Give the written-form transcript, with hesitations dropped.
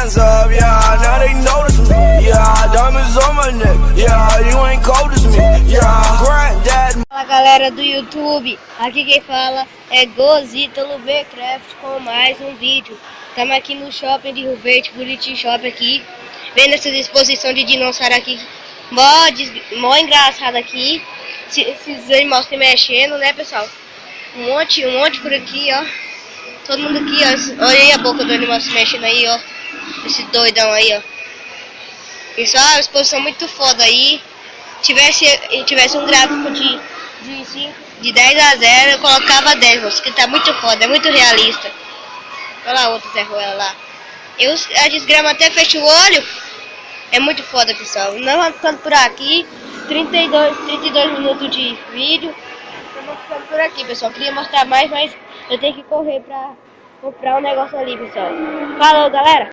hands up, yeah, now they notice me. Yeah, diamonds on my neck, yeah, you ain't cold as me. Yeah, granddad. Fala galera do YouTube, aqui quem fala é Gozítalo Bcraft com mais um vídeo. Estamos aqui no shopping de Rio Verde, Buriti Shopping aqui, vendo essa exposição de dinossauro aqui, mó engraçado aqui, esses animais se mexendo, né pessoal? Um monte por aqui, ó. Todo mundo aqui, ó. Olha aí a boca do animal se mexendo aí, ó. Esse doidão aí, ó. Isso é uma exposição muito foda aí. Tivesse um gráfico de 10 a 0, eu colocava 10, moço, que tá muito foda, é muito realista. Olha lá outra Zé Ruela lá. A desgrama até fecha o olho. É muito foda, pessoal. Nós vamos ficando por aqui. 32 minutos de vídeo. Nós vamos ficando por aqui, pessoal. Queria mostrar mais, mas eu tenho que correr pra comprar um negócio ali, pessoal. Falou, galera!